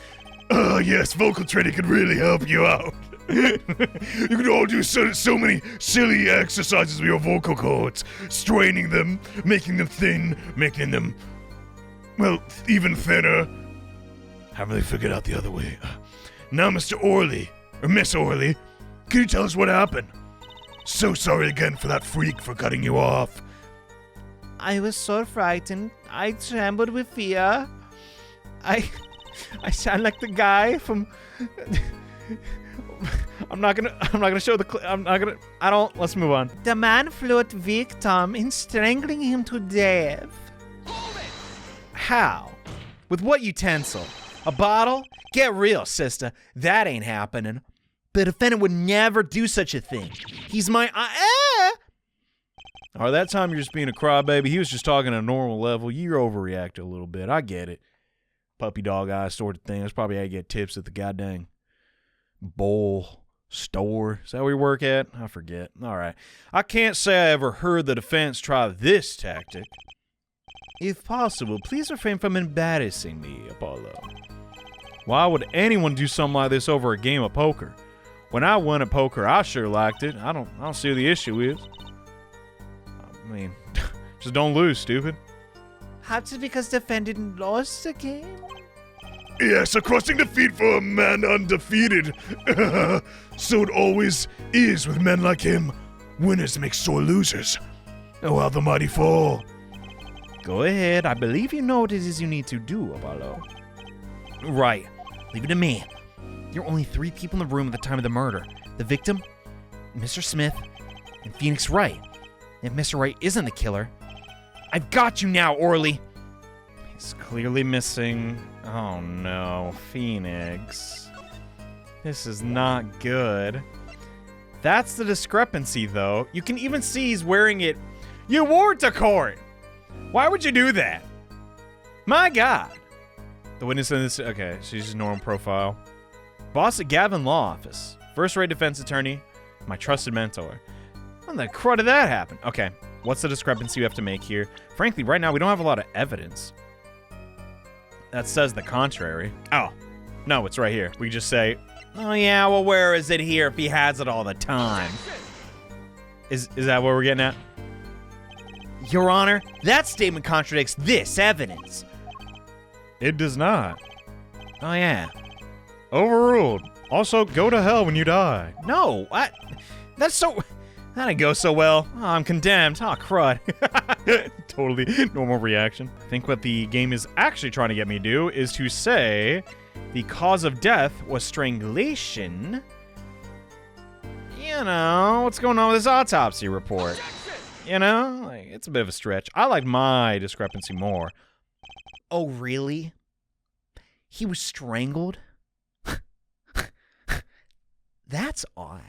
Yes, vocal training could really help you out. You can all do so many silly exercises with your vocal cords. Straining them, making them thin, making them, well, even thinner. Haven't really figured out the other way. Now, Mr. Orly, or Miss Orly, can you tell us what happened? So sorry again for that freak for cutting you off. I was so frightened. I trembled with fear. I sound like the guy from... I'm not gonna show the clip. Let's move on. The man fled victim in strangling him to death. How? With what utensil? A bottle? Get real, sister. That ain't happening. The defendant would never do such a thing. He's my... Or that time you're just being a crybaby. He was just talking at a normal level. You're overreacting a little bit. I get it. Puppy dog eye sort of thing. That's probably how you get tips at the goddamn bowl store. Is that where you work at? I forget. All right. I can't say I ever heard the defense try this tactic. If possible, please refrain from embarrassing me, Apollo. Why would anyone do something like this over a game of poker? When I won at poker, I sure liked it. I don't see what the issue is. I mean, just don't lose, stupid. Perhaps it's because defendant lost the game? Yes, a crushing defeat for a man undefeated. So it always is with men like him. Winners make sore losers. Oh, how the mighty fall. Go ahead. I believe you know what it is you need to do, Apollo. Right. Leave it to me. There were only 3 people in the room at the time of the murder. The victim, Mr. Smith, and Phoenix Wright. If Mr. Wright isn't the killer, I've got you now, Orly. He's clearly missing... Oh no, Phoenix. This is not good. That's the discrepancy, though. You can even see he's wearing it. You wore it to court! Why would you do that? My God. The witness in this... Okay, she's just normal profile. Boss at Gavin Law Office. First-rate defense attorney. My trusted mentor. When the crud did that happen? Okay, what's the discrepancy we have to make here? Frankly, right now, we don't have a lot of evidence that says the contrary. Oh, no, it's right here. We just say, oh yeah, well, where is it here if he has it all the time? Is that what we're getting at? Your Honor, that statement contradicts this evidence. It does not. Oh yeah. Overruled. Also, go to hell when you die. No, that's so... That didn't go so well. Oh, I'm condemned. Oh, crud. Totally normal reaction. I think what the game is actually trying to get me to do is to say the cause of death was strangulation. You know, what's going on with this autopsy report? You know, like, it's a bit of a stretch. I like my discrepancy more. Oh, really? He was strangled? That's odd.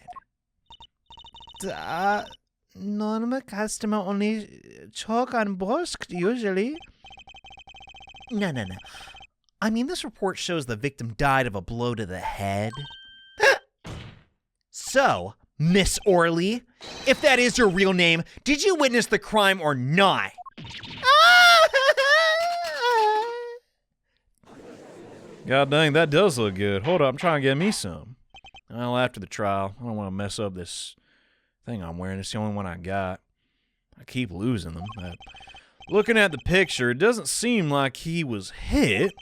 Normal customer only choke on brusque usually. No. I mean, this report shows the victim died of a blow to the head. So, Miss Orly, if that is your real name, did you witness the crime or not? God dang, that does look good. Hold up, I'm trying to get me some. Well, after the trial, I don't want to mess up this thing I'm wearing. It's the only one I got. I keep losing them. But looking at the picture, it doesn't seem like he was hit.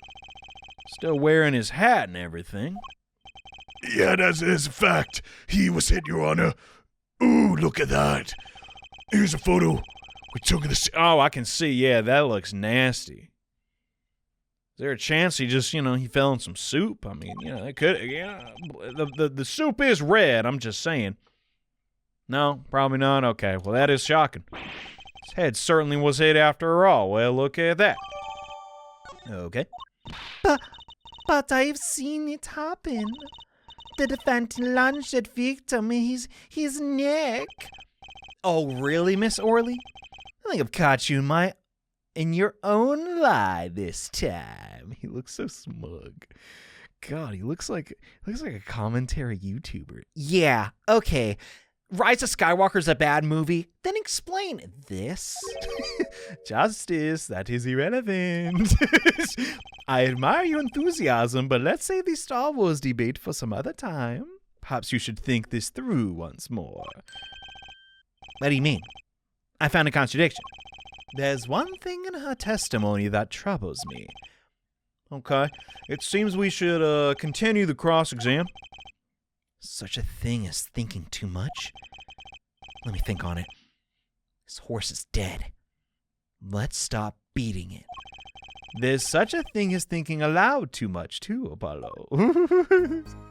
Still wearing his hat and everything. Yeah, that is a fact. He was hit, Your Honor. Ooh, look at that. Here's a photo we took of the... Oh, I can see. Yeah, that looks nasty. Is there a chance he just, he fell in some soup? I mean, it could, the soup is red, I'm just saying. No, probably not. Okay, well, that is shocking. His head certainly was hit after all. Well, look at that. Okay. But I've seen it happen. The defendant lunged at victim in his neck. Oh, really, Miss Orly? I think I've caught you in your own lie this time. He looks so smug. God, he looks like a commentary YouTuber. Yeah, okay. Rise of Skywalker's a bad movie. Then explain this. Justice, that is irrelevant. I admire your enthusiasm, but let's save the Star Wars debate for some other time. Perhaps you should think this through once more. What do you mean? I found a contradiction. There's one thing in her testimony that troubles me. Okay, it seems we should continue the cross-exam. Such a thing as thinking too much? Let me think on it. This horse is dead. Let's stop beating it. There's such a thing as thinking aloud too much, too, Apollo.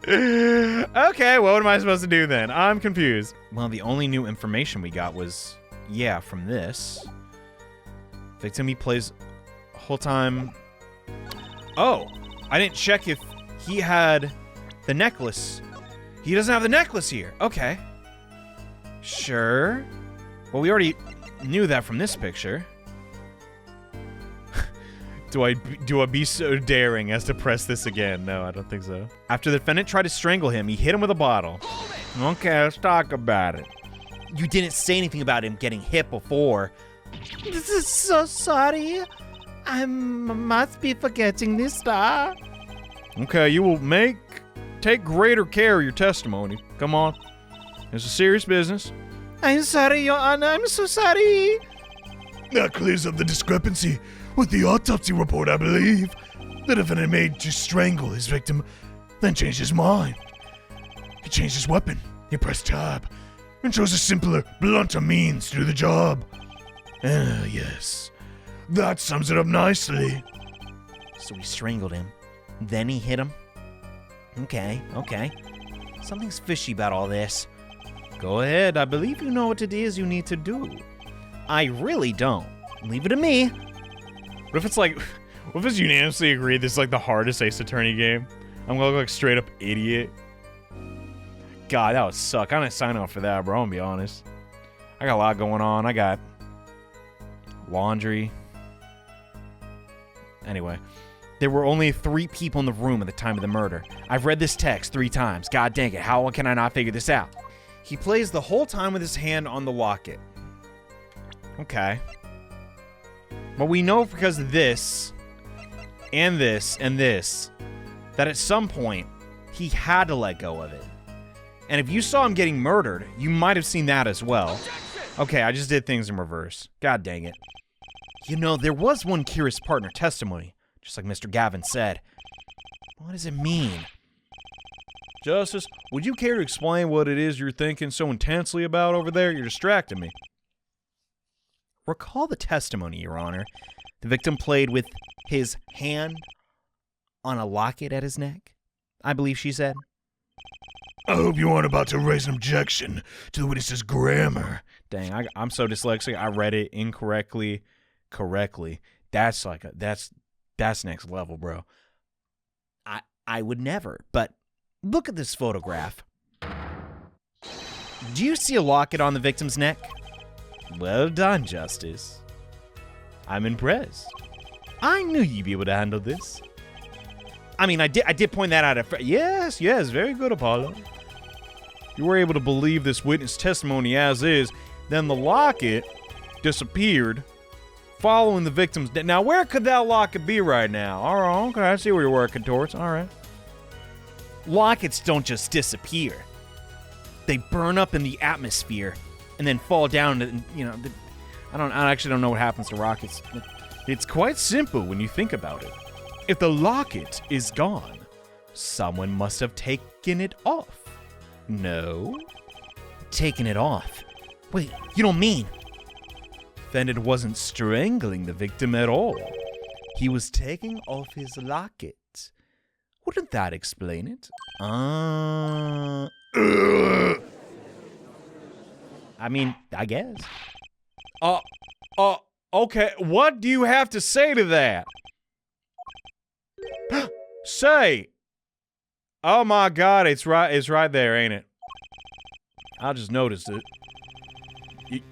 Okay, what am I supposed to do then? I'm confused. Well, the only new information we got was, yeah, from this. Victim he plays the whole time. Oh, I didn't check if he had the necklace. He doesn't have the necklace here. Okay. Sure. Well, we already knew that from this picture. Do I be so daring as to press this again? No, I don't think so. After the defendant tried to strangle him, he hit him with a bottle. Okay, let's talk about it. You didn't say anything about him getting hit before. This is so sorry. I must be forgetting this star. Okay, you will take greater care of your testimony. Come on. It's a serious business. I'm sorry, Your Honor. I'm so sorry. That clears up the discrepancy with the autopsy report, I believe. The defendant made to strangle his victim, then changed his mind. He changed his weapon. He pressed tab and chose a simpler, blunter means to do the job. Yes. That sums it up nicely. So he strangled him. Then he hit him. Okay. Something's fishy about all this. Go ahead. I believe you know what it is you need to do. I really don't. Leave it to me. What if it's unanimously agreed this is like the hardest Ace Attorney game? I'm gonna look like straight up idiot. God, that would suck. I'm not signing up for that, bro. I'm gonna be honest. I got a lot going on. I got laundry. Anyway, there were only 3 people in the room at the time of the murder. I've read this text 3 times. God dang it, how can I not figure this out? He plays the whole time with his hand on the locket. Okay. Well, we know because of this, and this, and this, that at some point, he had to let go of it. And if you saw him getting murdered, you might have seen that as well. Okay, I just did things in reverse. God dang it. You know, there was one curious partner testimony, just like Mr. Gavin said. What does it mean? Justice, would you care to explain what it is you're thinking so intensely about over there? You're distracting me. Recall the testimony, Your Honor. The victim played with his hand on a locket at his neck, I believe she said. I hope you aren't about to raise an objection to the witness's grammar. Dang, I'm so dyslexic. I read it incorrectly, correctly. That's next level, bro. I would never, but look at this photograph. Do you see a locket on the victim's neck? Well done, Justice. I'm impressed. I knew you'd be able to handle this. I mean, I did point that out. Yes, very good, Apollo. You were able to believe this witness testimony as is, then the locket disappeared following the victim's death. Now, where could that locket be right now? All right, okay, I see where you're working towards. All right. Lockets don't just disappear. They burn up in the atmosphere and then fall down to, I actually don't know what happens to rockets. It's quite simple when you think about it. If the locket is gone, someone must have taken it off. No? Taken it off? Wait, you don't mean? Defendant wasn't strangling the victim at all. He was taking off his locket. Wouldn't that explain it? I mean, I guess. Okay, what do you have to say to that? Say! Oh my God, it's right there, ain't it? I just noticed it.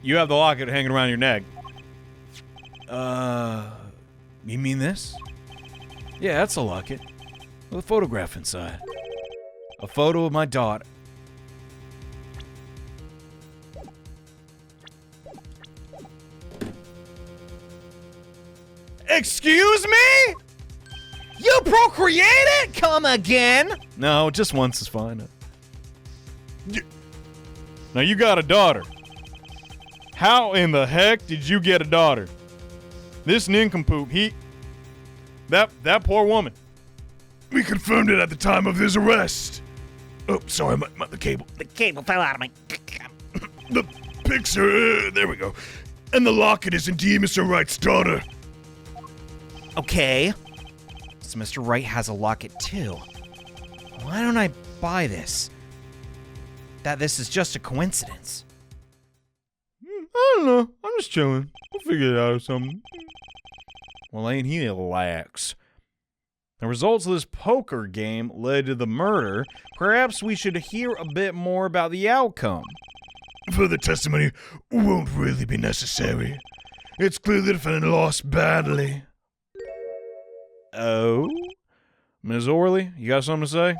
You have the locket hanging around your neck. You mean this? Yeah, that's a locket. With a photograph inside. A photo of my daughter. Excuse me? You procreated? Come again? No, just once is fine. Now you got a daughter. How in the heck did you get a daughter? This nincompoop, that poor woman. We confirmed it at the time of his arrest. Oh, sorry, the cable. The cable fell out of my... The picture, there we go. And the locket is indeed Mr. Wright's daughter. Okay. So Mr. Wright has a locket too. Why don't I buy this? That this is just a coincidence. I don't know. I'm just chilling. We'll figure it out or something. Well, ain't he lax? The results of this poker game led to the murder. Perhaps we should hear a bit more about the outcome. Further testimony won't really be necessary. It's clear the defendant lost badly. Oh? Ms. Orly, you got something to say?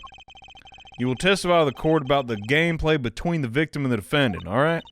You will testify to the court about the gameplay between the victim and the defendant, all right?